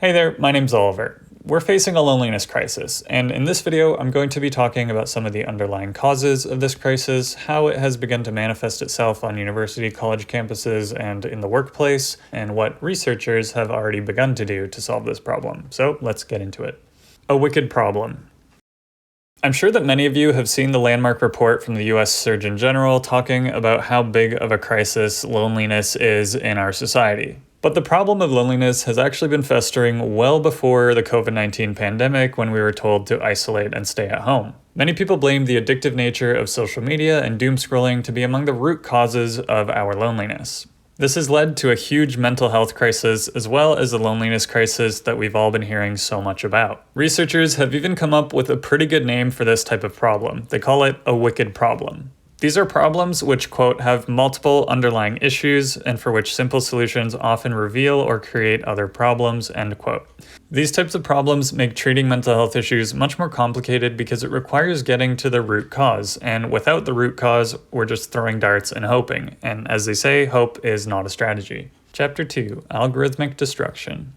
Hey there, my name's Oliver. We're facing a loneliness crisis, and in this video I'm going to be talking about some of the underlying causes of this crisis, how it has begun to manifest itself on university college campuses and in the workplace, and what researchers have already begun to do to solve this problem. So let's get into it. A wicked problem. I'm sure that many of you have seen the landmark report from the US Surgeon General talking about how big of a crisis loneliness is in our society. But the problem of loneliness has actually been festering well before the COVID-19 pandemic, when we were told to isolate and stay at home. Many people blame the addictive nature of social media and doom scrolling to be among the root causes of our loneliness. This has led to a huge mental health crisis, as well as the loneliness crisis that we've all been hearing so much about. Researchers have even come up with a pretty good name for this type of problem. They call it a wicked problem. These are problems which, quote, have multiple underlying issues and for which simple solutions often reveal or create other problems, end quote. These types of problems make treating mental health issues much more complicated because it requires getting to the root cause, and without the root cause, we're just throwing darts and hoping, and as they say, hope is not a strategy. Chapter 2, Algorithmic Destruction.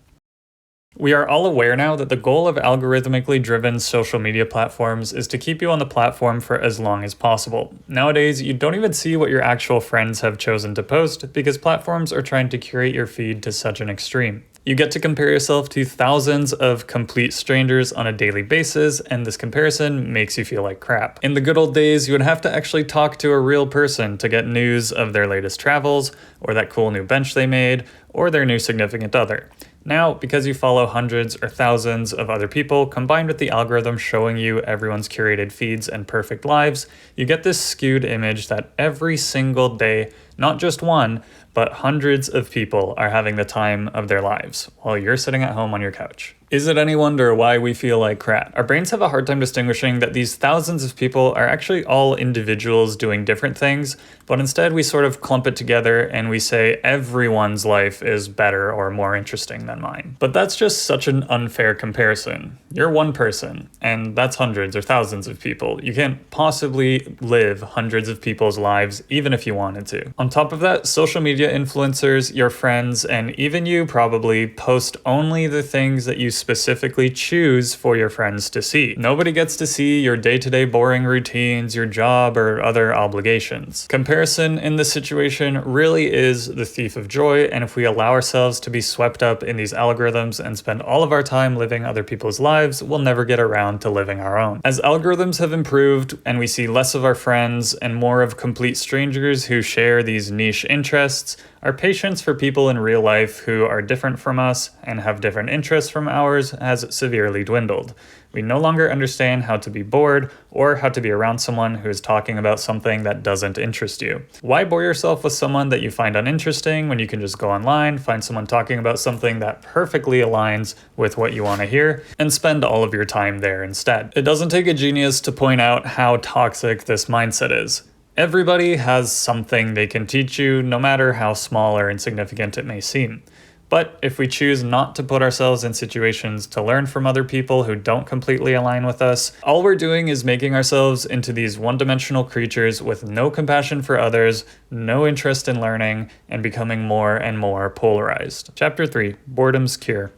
We are all aware now that the goal of algorithmically driven social media platforms is to keep you on the platform for as long as possible. Nowadays, you don't even see what your actual friends have chosen to post because platforms are trying to curate your feed to such an extreme. You get to compare yourself to thousands of complete strangers on a daily basis, and this comparison makes you feel like crap. In the good old days, you would have to actually talk to a real person to get news of their latest travels, or that cool new bench they made, or their new significant other. Now, because you follow hundreds or thousands of other people, combined with the algorithm showing you everyone's curated feeds and perfect lives, you get this skewed image that every single day, not just one, but hundreds of people are having the time of their lives, while you're sitting at home on your couch. Is it any wonder why we feel like crap? Our brains have a hard time distinguishing that these thousands of people are actually all individuals doing different things, but instead we sort of clump it together and we say everyone's life is better or more interesting than mine. But that's just such an unfair comparison. You're one person, and that's hundreds or thousands of people. You can't possibly live hundreds of people's lives, even if you wanted to. On top of that, social media influencers, your friends, and even you probably post only the things that you specifically choose for your friends to see. Nobody gets to see your day-to-day boring routines, your job, or other obligations. Comparison in this situation really is the thief of joy, and if we allow ourselves to be swept up in these algorithms and spend all of our time living other people's lives, we'll never get around to living our own. As algorithms have improved and we see less of our friends and more of complete strangers who share these niche interests, our patience for people in real life who are different from us and have different interests from ours has severely dwindled. We no longer understand how to be bored or how to be around someone who is talking about something that doesn't interest you. Why bore yourself with someone that you find uninteresting when you can just go online, find someone talking about something that perfectly aligns with what you want to hear, and spend all of your time there instead? It doesn't take a genius to point out how toxic this mindset is. Everybody has something they can teach you, no matter how small or insignificant it may seem. But if we choose not to put ourselves in situations to learn from other people who don't completely align with us, all we're doing is making ourselves into these one-dimensional creatures with no compassion for others, no interest in learning, and becoming more and more polarized. Chapter 3, Boredom's Cure.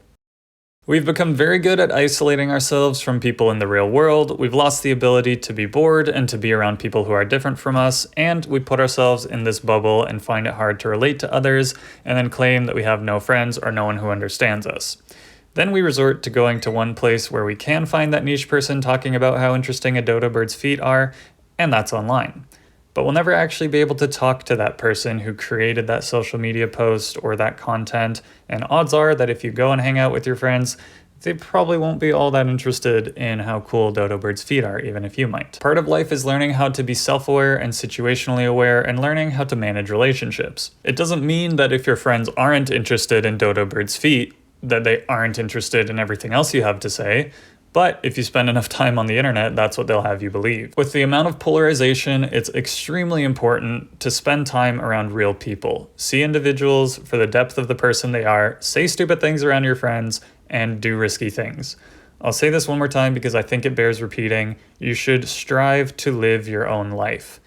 We've become very good at isolating ourselves from people in the real world, we've lost the ability to be bored and to be around people who are different from us, and we put ourselves in this bubble and find it hard to relate to others, and then claim that we have no friends or no one who understands us. Then we resort to going to one place where we can find that niche person talking about how interesting a dodo bird's feet are, and that's online. But we'll never actually be able to talk to that person who created that social media post or that content, and odds are that if you go and hang out with your friends, they probably won't be all that interested in how cool dodo birds' feet are, even if you might. Part of life is learning how to be self-aware and situationally aware, and learning how to manage relationships. It doesn't mean that if your friends aren't interested in dodo birds' feet, that they aren't interested in everything else you have to say. But if you spend enough time on the internet, that's what they'll have you believe. With the amount of polarization, it's extremely important to spend time around real people. See individuals for the depth of the person they are, say stupid things around your friends, and do risky things. I'll say this one more time because I think it bears repeating. You should strive to live your own life.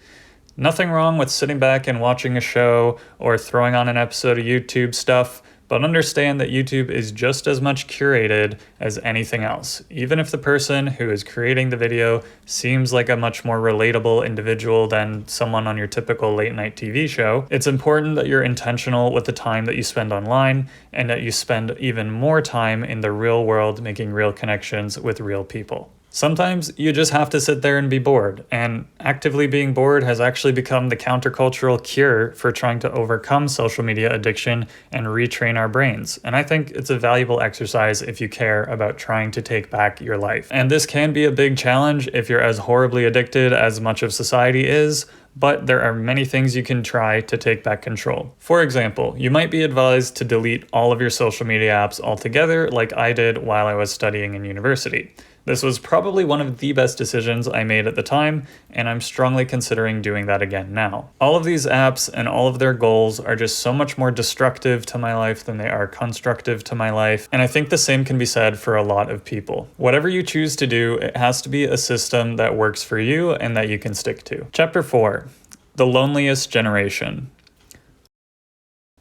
Nothing wrong with sitting back and watching a show or throwing on an episode of YouTube stuff, But understand that YouTube is just as much curated as anything else. Even if the person who is creating the video seems like a much more relatable individual than someone on your typical late night TV show, it's important that you're intentional with the time that you spend online and that you spend even more time in the real world making real connections with real people. Sometimes you just have to sit there and be bored, and actively being bored has actually become the countercultural cure for trying to overcome social media addiction and retrain our brains. And I think it's a valuable exercise if you care about trying to take back your life. And this can be a big challenge if you're as horribly addicted as much of society is, but there are many things you can try to take back control. For example, you might be advised to delete all of your social media apps altogether, like I did while I was studying in university. This was probably one of the best decisions I made at the time, and I'm strongly considering doing that again now. All of these apps and all of their goals are just so much more destructive to my life than they are constructive to my life, and I think the same can be said for a lot of people. Whatever you choose to do, it has to be a system that works for you and that you can stick to. Chapter 4. The Loneliest Generation.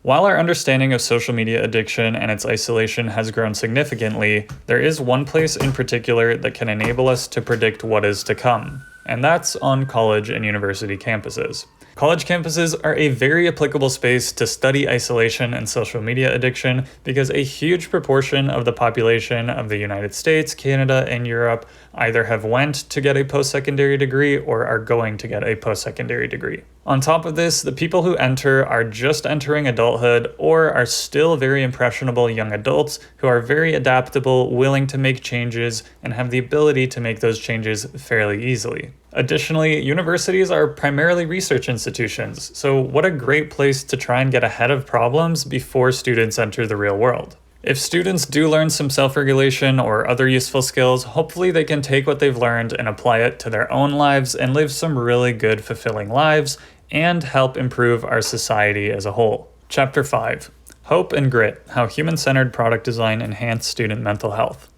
While our understanding of social media addiction and its isolation has grown significantly, there is one place in particular that can enable us to predict what is to come, and that's on college and university campuses. College campuses are a very applicable space to study isolation and social media addiction because a huge proportion of the population of the United States, Canada, and Europe either have went to get a post-secondary degree or are going to get a post-secondary degree. On top of this, the people who enter are just entering adulthood or are still very impressionable young adults who are very adaptable, willing to make changes, and have the ability to make those changes fairly easily. Additionally, universities are primarily research institutions, so what a great place to try and get ahead of problems before students enter the real world. If students do learn some self-regulation or other useful skills, hopefully they can take what they've learned and apply it to their own lives and live some really good, fulfilling lives and help improve our society as a whole. Chapter 5. Hope and Grit: How Human-Centered Product Design Enhance Student Mental Health.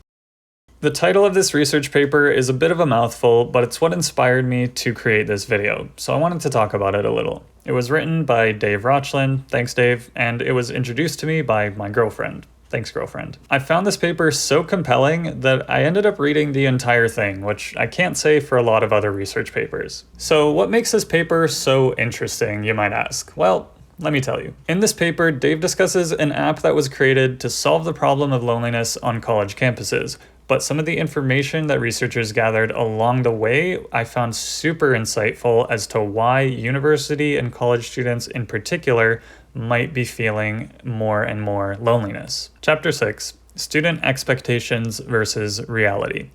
The title of this research paper is a bit of a mouthful, but it's what inspired me to create this video, so I wanted to talk about it a little. It was written by Dave Rochlin, thanks Dave, and it was introduced to me by my girlfriend. Thanks, girlfriend. I found this paper so compelling that I ended up reading the entire thing, which I can't say for a lot of other research papers. So what makes this paper so interesting, you might ask? Well, let me tell you. In this paper, Dave discusses an app that was created to solve the problem of loneliness on college campuses, but some of the information that researchers gathered along the way I found super insightful as to why university and college students in particular might be feeling more and more loneliness. Chapter 6. Student Expectations versus Reality.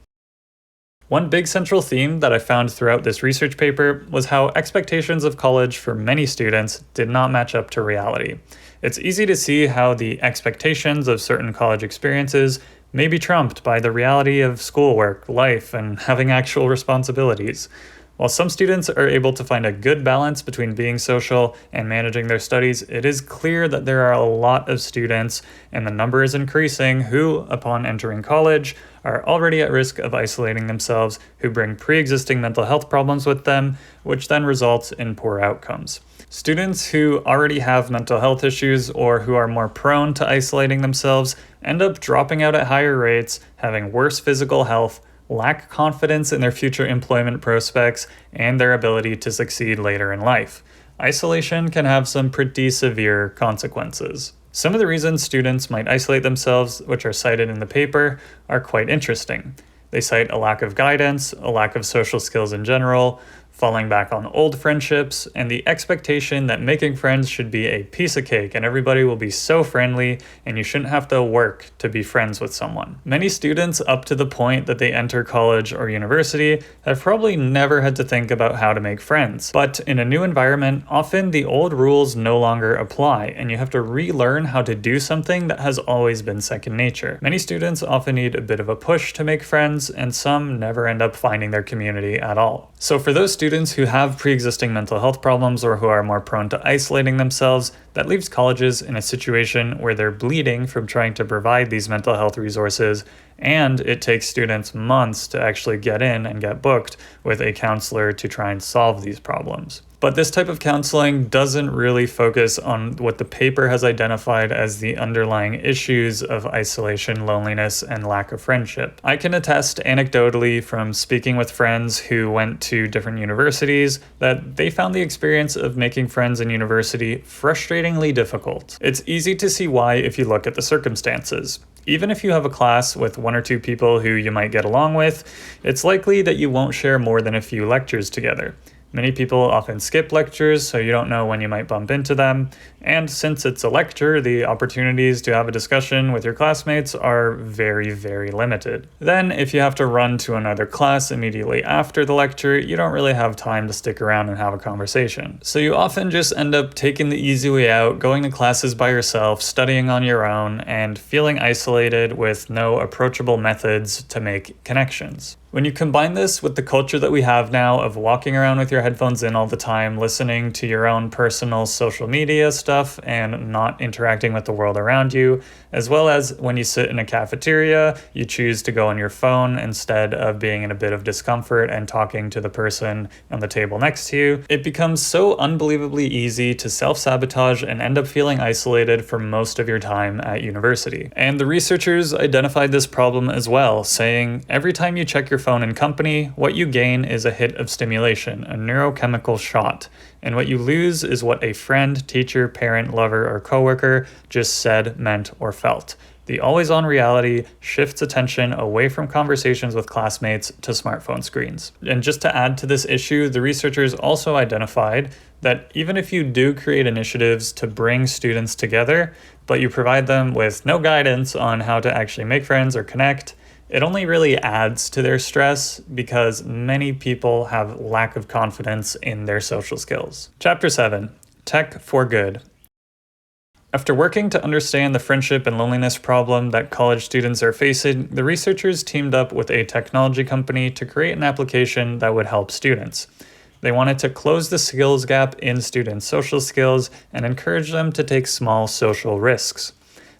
One big central theme that I found throughout this research paper was how expectations of college for many students did not match up to reality. It's easy to see how the expectations of certain college experiences may be trumped by the reality of schoolwork, life, and having actual responsibilities. While some students are able to find a good balance between being social and managing their studies, it is clear that there are a lot of students, and the number is increasing, who, upon entering college, are already at risk of isolating themselves, who bring pre-existing mental health problems with them, which then results in poor outcomes. Students who already have mental health issues or who are more prone to isolating themselves end up dropping out at higher rates, having worse physical health, lack confidence in their future employment prospects, and their ability to succeed later in life. Isolation can have some pretty severe consequences. Some of the reasons students might isolate themselves, which are cited in the paper, are quite interesting. They cite a lack of guidance, a lack of social skills in general, falling back on old friendships, and the expectation that making friends should be a piece of cake and everybody will be so friendly and you shouldn't have to work to be friends with someone. Many students up to the point that they enter college or university have probably never had to think about how to make friends. But in a new environment, often the old rules no longer apply and you have to relearn how to do something that has always been second nature. Many students often need a bit of a push to make friends, and some never end up finding their community at all. So for those students who have pre-existing mental health problems or who are more prone to isolating themselves, That leaves colleges in a situation where they're bleeding from trying to provide these mental health resources, and it takes students months to actually get in and get booked with a counselor to try and solve these problems. But this type of counseling doesn't really focus on what the paper has identified as the underlying issues of isolation, loneliness, and lack of friendship. I can attest anecdotally from speaking with friends who went to different universities that they found the experience of making friends in university frustratingly difficult. It's easy to see why if you look at the circumstances. Even if you have a class with one or two people who you might get along with, it's likely that you won't share more than a few lectures together. Many people often skip lectures, so you don't know when you might bump into them. And since it's a lecture, the opportunities to have a discussion with your classmates are very, very limited. Then, if you have to run to another class immediately after the lecture, you don't really have time to stick around and have a conversation. So you often just end up taking the easy way out, going to classes by yourself, studying on your own, and feeling isolated with no approachable methods to make connections. When you combine this with the culture that we have now of walking around with your headphones in all the time, listening to your own personal social media stuff and not interacting with the world around you, as well as when you sit in a cafeteria, you choose to go on your phone instead of being in a bit of discomfort and talking to the person on the table next to you, it becomes so unbelievably easy to self-sabotage and end up feeling isolated for most of your time at university. And the researchers identified this problem as well, saying every time you check your phone in company, what you gain is a hit of stimulation, a neurochemical shot, and what you lose is what a friend, teacher, parent, lover, or coworker just said, meant, or felt. The always-on reality shifts attention away from conversations with classmates to smartphone screens. And just to add to this issue, the researchers also identified that even if you do create initiatives to bring students together, but you provide them with no guidance on how to actually make friends or connect, it only really adds to their stress because many people have lack of confidence in their social skills. Chapter 7, Tech for Good. After working to understand the friendship and loneliness problem that college students are facing, the researchers teamed up with a technology company to create an application that would help students. They wanted to close the skills gap in students' social skills and encourage them to take small social risks.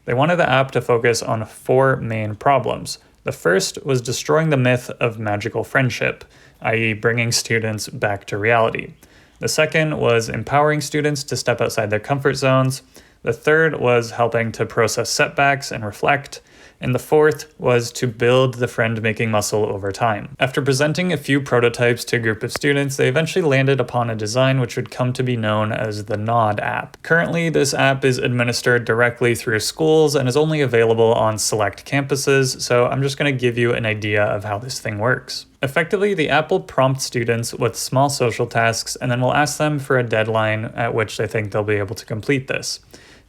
They wanted the app to focus on 4 main problems. The first was destroying the myth of magical friendship, i.e. bringing students back to reality. The second was empowering students to step outside their comfort zones. The third was helping to process setbacks and reflect. And the fourth was to build the friend-making muscle over time. After presenting a few prototypes to a group of students, they eventually landed upon a design which would come to be known as the Nod app. Currently, this app is administered directly through schools and is only available on select campuses, so I'm just going to give you an idea of how this thing works. Effectively, the app will prompt students with small social tasks and then will ask them for a deadline at which they think they'll be able to complete this.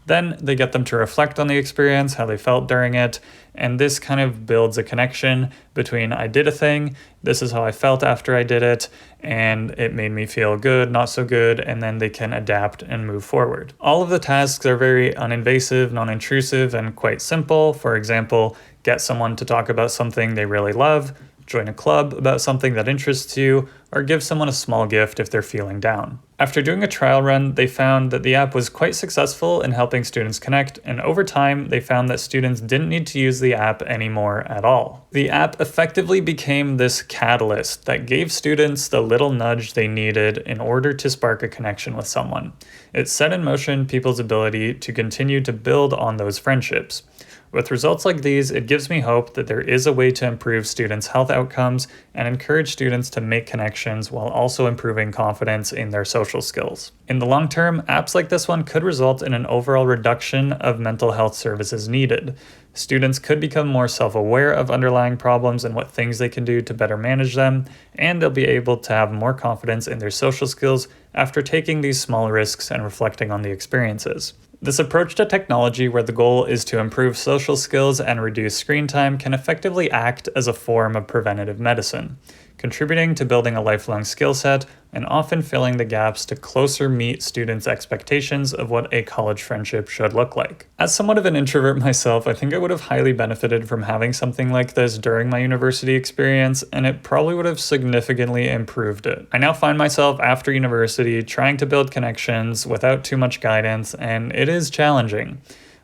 Then they get them to reflect on the experience, how they felt during it, and this kind of builds a connection between I did a thing, this is how I felt after I did it, and it made me feel good, not so good, and then they can adapt and move forward. All of the tasks are very uninvasive, non-intrusive, and quite simple. For example, get someone to talk about something they really love, join a club about something that interests you, or give someone a small gift if they're feeling down. After doing a trial run, they found that the app was quite successful in helping students connect, and over time, they found that students didn't need to use the app anymore at all. The app effectively became this catalyst that gave students the little nudge they needed in order to spark a connection with someone. It set in motion people's ability to continue to build on those friendships. With results like these, it gives me hope that there is a way to improve students' health outcomes and encourage students to make connections while also improving confidence in their social skills. In the long term, apps like this one could result in an overall reduction of mental health services needed. Students could become more self-aware of underlying problems and what things they can do to better manage them, and they'll be able to have more confidence in their social skills after taking these small risks and reflecting on the experiences. This approach to technology, where the goal is to improve social skills and reduce screen time, can effectively act as a form of preventative medicine. contributing to building a lifelong skill set and often filling the gaps to closer meet students' expectations of what a college friendship should look like. As somewhat of an introvert myself, I think I would have highly benefited from having something like this during my university experience, and it probably would have significantly improved it. I now find myself after university trying to build connections without too much guidance, and it is challenging.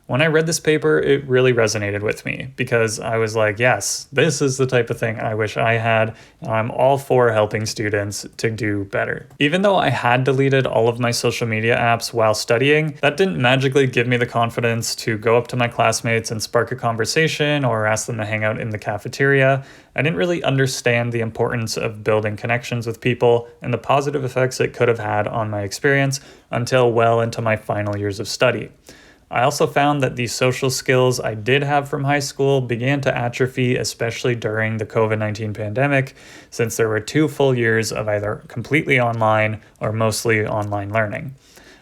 When I read this paper, it really resonated with me because I was like, yes, this is the type of thing I wish I had, and I'm all for helping students to do better. Even though I had deleted all of my social media apps while studying, that didn't magically give me the confidence to go up to my classmates and spark a conversation or ask them to hang out in the cafeteria. I didn't really understand the importance of building connections with people and the positive effects it could have had on my experience until well into my final years of study. I also found that the social skills I did have from high school began to atrophy, especially during the COVID-19 pandemic, since there were 2 full years of either completely online or mostly online learning.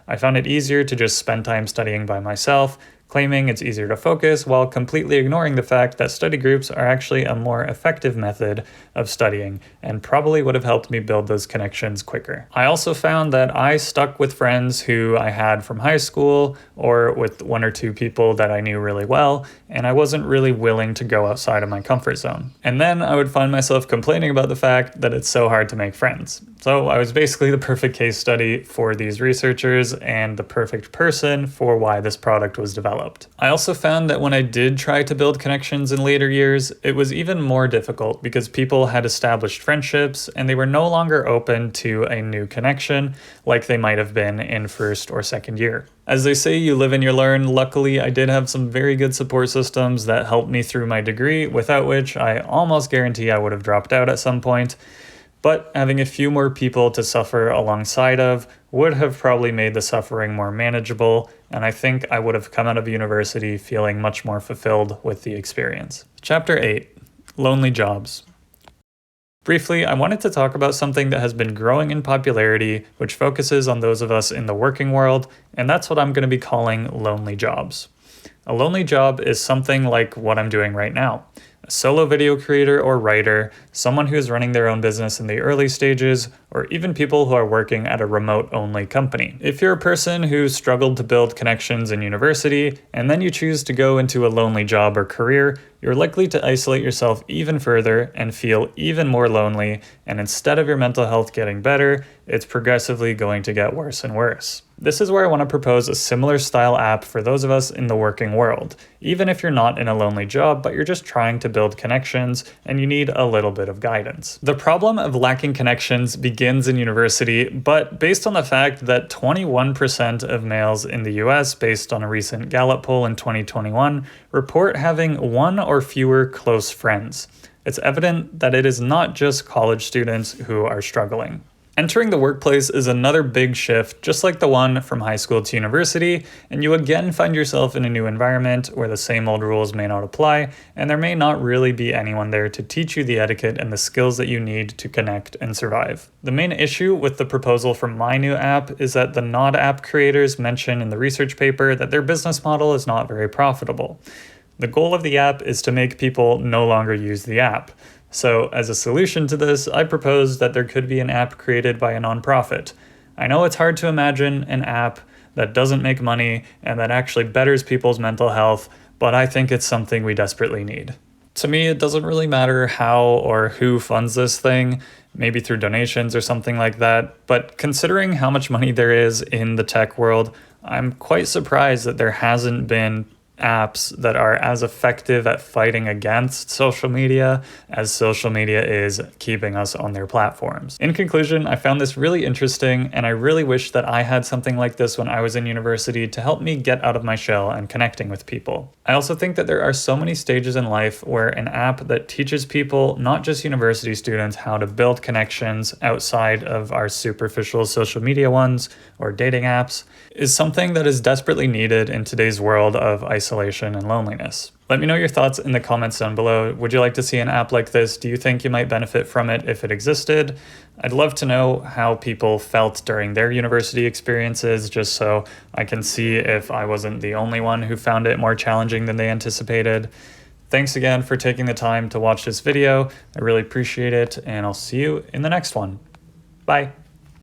I found it easier to just spend time studying by myself, claiming it's easier to focus while completely ignoring the fact that study groups are actually a more effective method of studying and probably would have helped me build those connections quicker. I also found that I stuck with friends who I had from high school or with 1 or 2 people that I knew really well, and I wasn't really willing to go outside of my comfort zone. And then I would find myself complaining about the fact that it's so hard to make friends. So I was basically the perfect case study for these researchers and the perfect person for why this product was developed. I also found that when I did try to build connections in later years, it was even more difficult because people had established friendships and they were no longer open to a new connection like they might have been in first or second year. As they say, you live and you learn. Luckily, I did have some very good support systems that helped me through my degree, without which I almost guarantee I would have dropped out at some point. But having a few more people to suffer alongside of would have probably made the suffering more manageable, and I think I would have come out of university feeling much more fulfilled with the experience. Chapter 8: Lonely Jobs. Briefly, I wanted to talk about something that has been growing in popularity, which focuses on those of us in the working world, and that's what I'm going to be calling lonely jobs. A lonely job is something like what I'm doing right now. A solo video creator or writer, someone who is running their own business in the early stages, or even people who are working at a remote-only company. If you're a person who struggled to build connections in university, and then you choose to go into a lonely job or career, you're likely to isolate yourself even further and feel even more lonely, and instead of your mental health getting better, it's progressively going to get worse and worse. This is where I want to propose a similar style app for those of us in the working world, even if you're not in a lonely job, but you're just trying to build connections and you need a little bit of guidance. The problem of lacking connections begins in university, but based on the fact that 21% of males in the US, based on a recent Gallup poll in 2021, report having 1 or fewer close friends. It's evident that it is not just college students who are struggling. Entering the workplace is another big shift, just like the one from high school to university, and you again find yourself in a new environment where the same old rules may not apply, and there may not really be anyone there to teach you the etiquette and the skills that you need to connect and survive. The main issue with the proposal from my new app is that the Nod app creators mention in the research paper that their business model is not very profitable. The goal of the app is to make people no longer use the app. So as a solution to this, I propose that there could be an app created by a nonprofit. I know it's hard to imagine an app that doesn't make money and that actually betters people's mental health, but I think it's something we desperately need. To me, it doesn't really matter how or who funds this thing, maybe through donations or something like that, but considering how much money there is in the tech world, I'm quite surprised that there hasn't been apps that are as effective at fighting against social media as social media is keeping us on their platforms. In conclusion, I found this really interesting, and I really wish that I had something like this when I was in university to help me get out of my shell and connecting with people. I also think that there are so many stages in life where an app that teaches people, not just university students, how to build connections outside of our superficial social media ones or dating apps is something that is desperately needed in today's world of isolation and loneliness. Let me know your thoughts in the comments down below. Would you like to see an app like this? Do you think you might benefit from it if it existed? I'd love to know how people felt during their university experiences, just so I can see if I wasn't the only one who found it more challenging than they anticipated. Thanks again for taking the time to watch this video. I really appreciate it, and I'll see you in the next one. Bye.